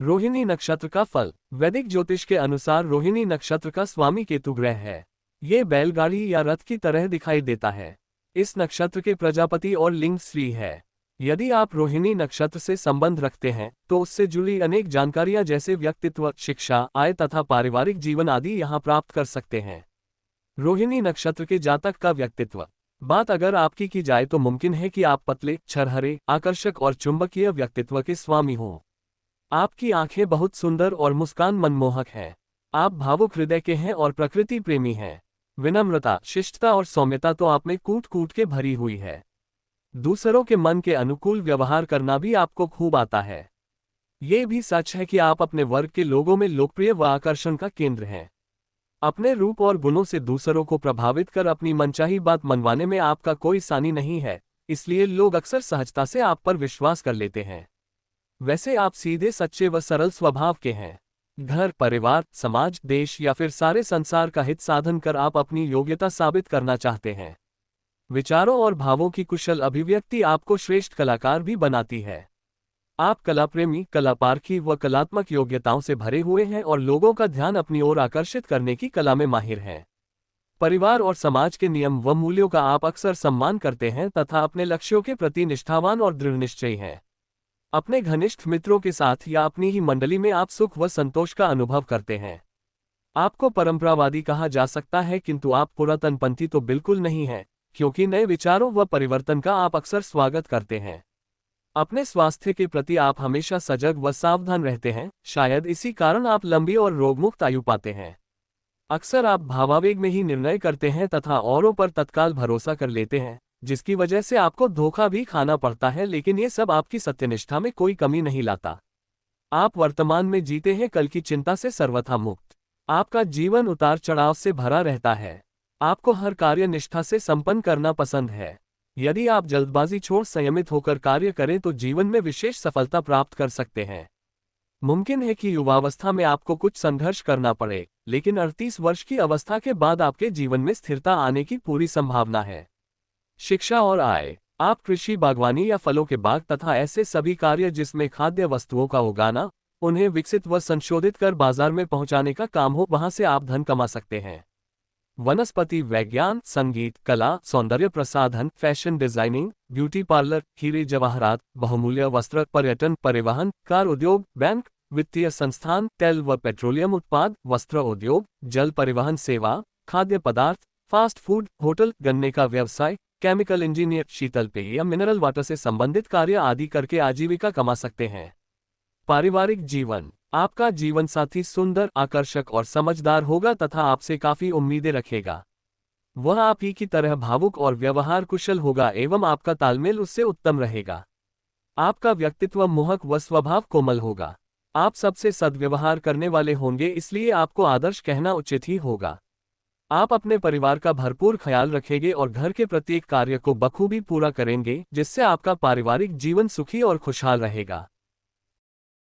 रोहिणी नक्षत्र का फल। वैदिक ज्योतिष के अनुसार रोहिणी नक्षत्र का स्वामी केतु ग्रह है। ये बैलगाड़ी या रथ की तरह दिखाई देता है। इस नक्षत्र के प्रजापति और लिंग स्त्री है। यदि आप रोहिणी नक्षत्र से संबंध रखते हैं तो उससे जुड़ी अनेक जानकारियां जैसे व्यक्तित्व, शिक्षा, आय तथा पारिवारिक जीवन आदि यहां प्राप्त कर सकते हैं। रोहिणी नक्षत्र के जातक का व्यक्तित्व। बात अगर आपकी की जाए तो मुमकिन है कि आप पतले, छरहरे, आकर्षक और चुंबकीय व्यक्तित्व के स्वामी हों। आपकी आंखें बहुत सुंदर और मुस्कान मनमोहक है। आप भावुक हृदय के हैं और प्रकृति प्रेमी हैं। विनम्रता, शिष्टता और सौम्यता तो आप में कूट कूट के भरी हुई है। दूसरों के मन के अनुकूल व्यवहार करना भी आपको खूब आता है। ये भी सच है कि आप अपने वर्ग के लोगों में लोकप्रिय व आकर्षण का केंद्र हैं। अपने रूप और गुणों से दूसरों को प्रभावित कर अपनी मनचाही बात मनवाने में आपका कोई सानी नहीं है, इसलिए लोग अक्सर सहजता से आप पर विश्वास कर लेते हैं। वैसे आप सीधे, सच्चे व सरल स्वभाव के हैं। घर, परिवार, समाज, देश या फिर सारे संसार का हित साधन कर आप अपनी योग्यता साबित करना चाहते हैं। विचारों और भावों की कुशल अभिव्यक्ति आपको श्रेष्ठ कलाकार भी बनाती है। आप कलाप्रेमी, कलापारखी व कलात्मक योग्यताओं से भरे हुए हैं और लोगों का ध्यान अपनी ओर आकर्षित करने की कला में माहिर हैं। परिवार और समाज के नियम व मूल्यों का आप अक्सर सम्मान करते हैं तथा अपने लक्ष्यों के प्रति निष्ठावान और दृढ़ निश्चयी हैं। अपने घनिष्ठ मित्रों के साथ या अपनी ही मंडली में आप सुख व संतोष का अनुभव करते हैं। आपको परंपरावादी कहा जा सकता है, किंतु आप पुरातनपंथी तो बिल्कुल नहीं हैं, क्योंकि नए विचारों व परिवर्तन का आप अक्सर स्वागत करते हैं। अपने स्वास्थ्य के प्रति आप हमेशा सजग व सावधान रहते हैं, शायद इसी कारण आप लंबी और रोगमुक्त आयु पाते हैं। अक्सर आप भावावेग में ही निर्णय करते हैं तथा औरों पर तत्काल भरोसा कर लेते हैं, जिसकी वजह से आपको धोखा भी खाना पड़ता है, लेकिन ये सब आपकी सत्यनिष्ठा में कोई कमी नहीं लाता। आप वर्तमान में जीते हैं, कल की चिंता से सर्वथा मुक्त। आपका जीवन उतार चढ़ाव से भरा रहता है। आपको हर कार्य निष्ठा से संपन्न करना पसंद है। यदि आप जल्दबाजी छोड़ संयमित होकर कार्य करें तो जीवन में विशेष सफलता प्राप्त कर सकते हैं। मुमकिन है कि युवावस्था में आपको कुछ संघर्ष करना पड़े, लेकिन 38 वर्ष की अवस्था के बाद आपके जीवन में स्थिरता आने की पूरी संभावना है। शिक्षा और आय। आप कृषि, बागवानी या फलों के बाग तथा ऐसे सभी कार्य जिसमें खाद्य वस्तुओं का उगाना, उन्हें विकसित व संशोधित कर बाजार में पहुंचाने का काम हो, वहां से आप धन कमा सकते हैं। वनस्पति विज्ञान, संगीत, कला, सौंदर्य प्रसाधन, फैशन डिजाइनिंग, ब्यूटी पार्लर, हीरे जवाहरात, बहुमूल्य वस्त्र, पर्यटन, परिवहन, कार उद्योग, बैंक, वित्तीय संस्थान, तेल व पेट्रोलियम उत्पाद, वस्त्र उद्योग, जल परिवहन सेवा, खाद्य पदार्थ, फास्ट फूड, होटल, गन्ने का व्यवसाय, केमिकल इंजीनियर, शीतल पेय या मिनरल वाटर से संबंधित कार्य आदि करके आजीविका कमा सकते हैं। पारिवारिक जीवन। आपका जीवन साथी सुंदर, आकर्षक और समझदार होगा तथा आपसे काफी उम्मीदें रखेगा। वह आप ही की तरह भावुक और व्यवहार कुशल होगा एवं आपका तालमेल उससे उत्तम रहेगा। आपका व्यक्तित्व मोहक व स्वभाव कोमल होगा। आप सबसे सद्व्यवहार करने वाले होंगे, इसलिए आपको आदर्श कहना उचित ही होगा। आप अपने परिवार का भरपूर ख्याल रखेंगे और घर के प्रत्येक कार्य को बखूबी पूरा करेंगे, जिससे आपका पारिवारिक जीवन सुखी और खुशहाल रहेगा।